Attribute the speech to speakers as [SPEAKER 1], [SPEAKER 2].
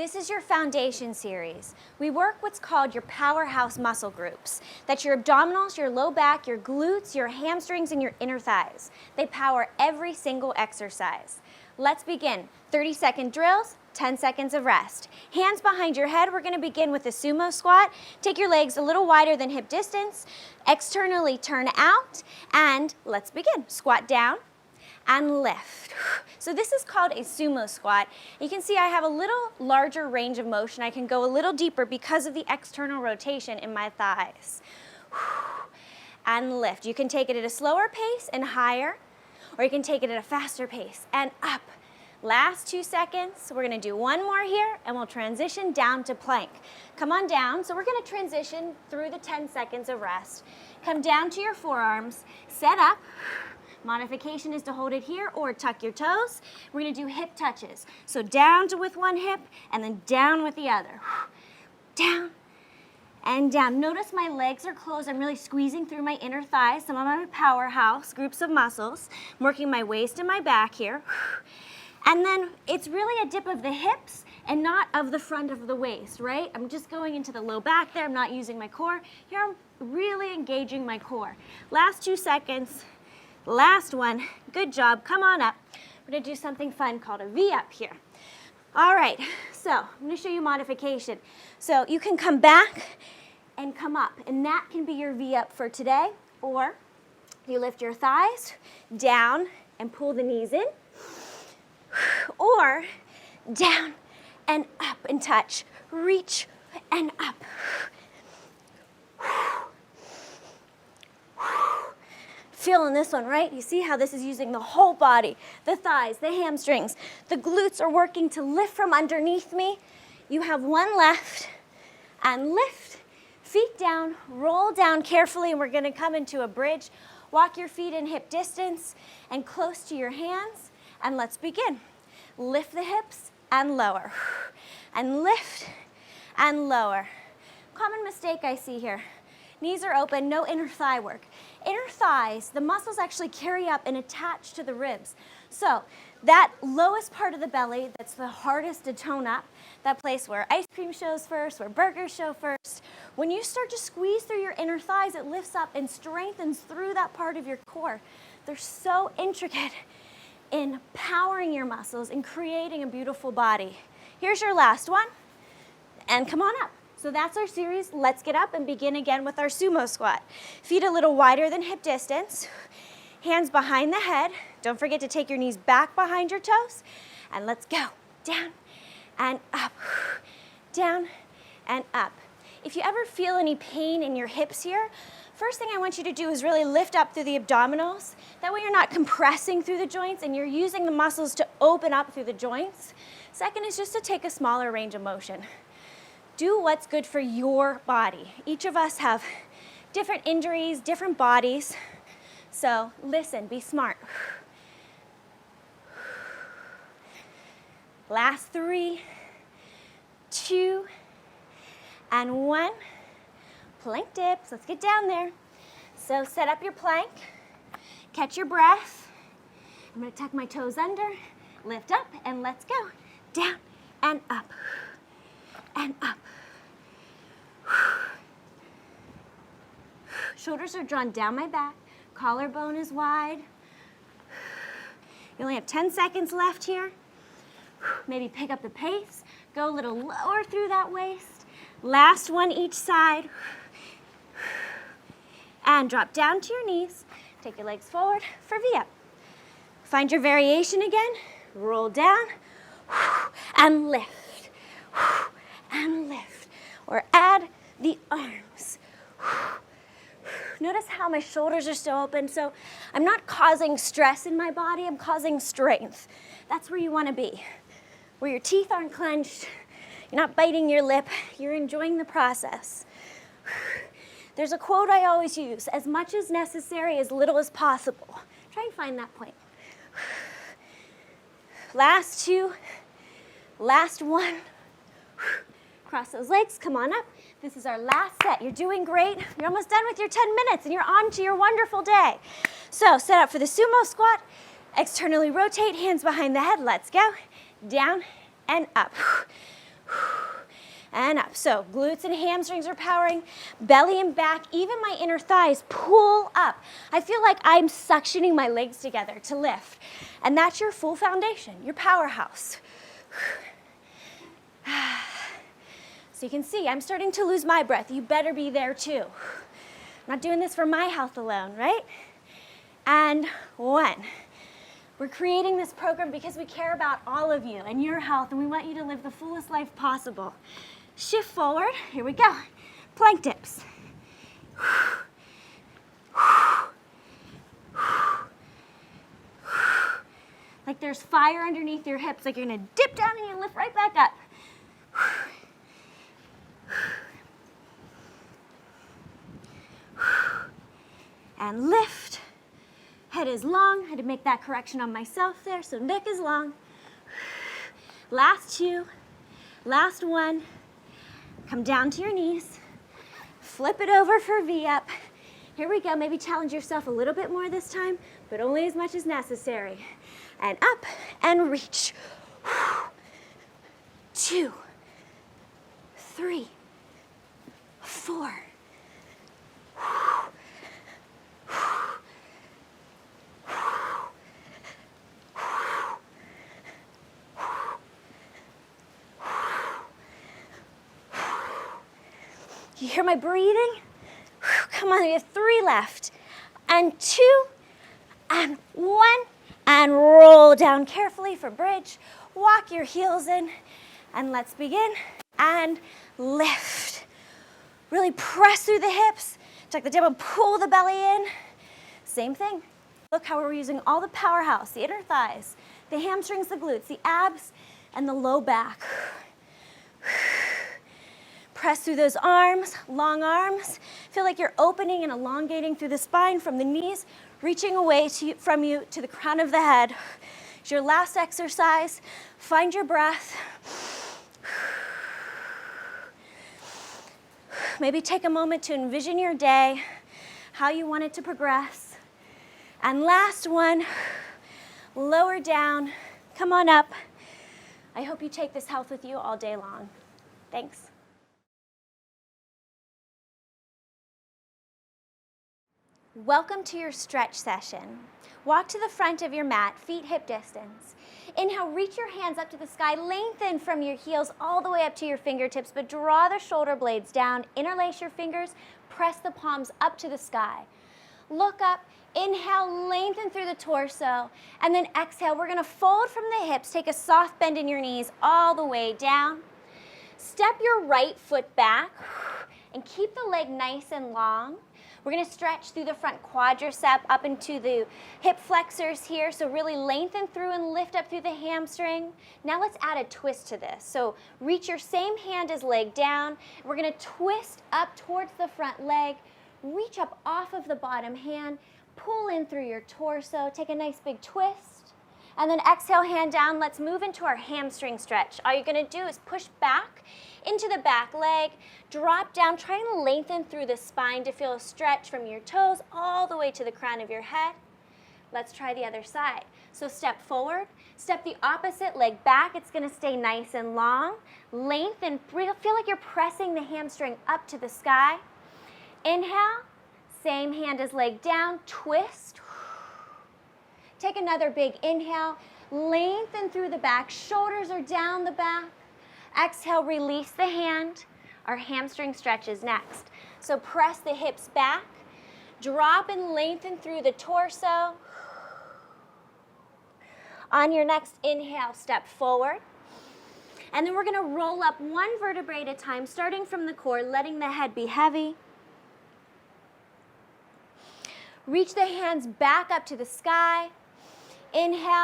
[SPEAKER 1] This is your foundation series. We work what's called your powerhouse muscle groups. That's your abdominals, your low back, your glutes, your hamstrings, and your inner thighs. They power every single exercise. Let's begin. 30-second drills, 10 seconds of rest. Hands behind your head. We're going to begin with a sumo squat. Take your legs a little wider than hip distance. Externally turn out, and let's begin. Squat down and lift. So this is called a sumo squat. You can see I have a little larger range of motion. I can go a little deeper because of the external rotation in my thighs. And lift. You can take it at a slower pace and higher, or you can take it at a faster pace and up. Last 2 seconds. We're going to do one more here, and we'll transition down to plank. Come on down. So we're going to transition through the 10 seconds of rest. Come down to your forearms, set up. Modification is to hold it here or tuck your toes. We're going to do hip touches. So down with one hip and then down with the other. Down and down. Notice my legs are closed. I'm really squeezing through my inner thighs, some of my powerhouse groups of muscles. I'm working my waist and my back here. And then it's really a dip of the hips and not of the front of the waist, right? I'm just going into the low back there. I'm not using my core. Here I'm really engaging my core. Last 2 seconds. Last one. Good job. Come on up. We're going to do something fun called a V-up here. All right. So I'm going to show you modification. So you can come back and come up, and that can be your V-up for today. Or you lift your thighs down and pull the knees in. Or down and up and touch. Reach and up. Feeling this one, right? You see how this is using the whole body, the thighs, the hamstrings. The glutes are working to lift from underneath me. You have one left, and lift, feet down, roll down carefully, and we're gonna come into a bridge. Walk your feet in hip distance and close to your hands, and let's begin. Lift the hips and lower, and lift and lower. Common mistake I see here. Knees are open, no inner thigh work. Inner thighs, the muscles actually carry up and attach to the ribs. So that lowest part of the belly, that's the hardest to tone up, that place where ice cream shows first, where burgers show first, when you start to squeeze through your inner thighs, it lifts up and strengthens through that part of your core. They're so intricate in powering your muscles and creating a beautiful body. Here's your last one, and come on up. So that's our series. Let's get up and begin again with our sumo squat. Feet a little wider than hip distance. Hands behind the head. Don't forget to take your knees back behind your toes. And let's go. Down and up. Down and up. If you ever feel any pain in your hips here, first thing I want you to do is really lift up through the abdominals. That way you're not compressing through the joints and you're using the muscles to open up through the joints. Second is just to take a smaller range of motion. Do what's good for your body. Each of us have different injuries, different bodies. So listen, be smart. Last 3, 2, and 1. Plank dips. Let's get down there. So set up your plank. Catch your breath. I'm going to tuck my toes under. Lift up, and let's go. Down and up. And up. Shoulders are drawn down my back. Collarbone is wide. You only have 10 seconds left here. Maybe pick up the pace. Go a little lower through that waist. Last one each side. And drop down to your knees. Take your legs forward for V-up. Find your variation again. Roll down and lift. And lift, or add the arms. Notice how my shoulders are still open, so I'm not causing stress in my body, I'm causing strength. That's where you want to be, where your teeth aren't clenched, you're not biting your lip, you're enjoying the process. There's a quote I always use, as much as necessary, as little as possible. Try and find that point. Last 2, last 1. Cross those legs, come on up. This is our last set. You're doing great. You're almost done with your 10 minutes and you're on to your wonderful day. So set up for the sumo squat. Externally rotate, hands behind the head. Let's go. Down and up. And up. So glutes and hamstrings are powering, belly and back, even my inner thighs pull up. I feel like I'm suctioning my legs together to lift. And that's your full foundation, your powerhouse. So you can see I'm starting to lose my breath. You better be there too. I'm not doing this for my health alone, right? And 1. We're creating this program because we care about all of you and your health, and we want you to live the fullest life possible. Shift forward. Here we go. Plank dips. Like there's fire underneath your hips, like you're gonna dip down and you lift right back up. And lift. Head is long. I had to make that correction on myself there, so neck is long. Last 2. Last 1. Come down to your knees. Flip it over for V-up. Here we go. Maybe challenge yourself a little bit more this time, but only as much as necessary. And up and reach. 2, 3, 4. You hear my breathing? Come on, we have 3 left. And 2, and 1, and roll down carefully for bridge. Walk your heels in, and let's begin. And lift. Really press through the hips. Tuck the tailbone, pull the belly in. Same thing. Look how we're using all the powerhouse, the inner thighs, the hamstrings, the glutes, the abs, and the low back. Press through those arms, long arms. Feel like you're opening and elongating through the spine from the knees, reaching away from you to the crown of the head. It's your last exercise. Find your breath. Maybe take a moment to envision your day, how you want it to progress. And last one, lower down. Come on up. I hope you take this health with you all day long. Thanks. Welcome to your stretch session. Walk to the front of your mat, feet hip distance. Inhale, reach your hands up to the sky, lengthen from your heels all the way up to your fingertips, but draw the shoulder blades down, interlace your fingers, press the palms up to the sky. Look up, inhale, lengthen through the torso, and then exhale. We're gonna fold from the hips, take a soft bend in your knees all the way down. Step your right foot back and keep the leg nice and long. We're gonna stretch through the front quadricep up into the hip flexors here. So really lengthen through and lift up through the hamstring. Now let's add a twist to this. So reach your same hand as leg down. We're gonna twist up towards the front leg. Reach up off of the bottom hand. Pull in through your torso. Take a nice big twist. And then exhale, hand down. Let's move into our hamstring stretch. All you're gonna do is push back into the back leg, drop down, try and lengthen through the spine to feel a stretch from your toes all the way to the crown of your head. Let's try the other side. So step forward, step the opposite leg back. It's gonna stay nice and long. Lengthen, feel like you're pressing the hamstring up to the sky. Inhale, same hand as leg down, twist. Take another big inhale, lengthen through the back, shoulders are down the back. Exhale, release the hand. Our hamstring stretch is next. So press the hips back, drop and lengthen through the torso. On your next inhale, step forward. And then we're gonna roll up 1 vertebrae at a time, starting from the core, letting the head be heavy. Reach the hands back up to the sky. Inhale.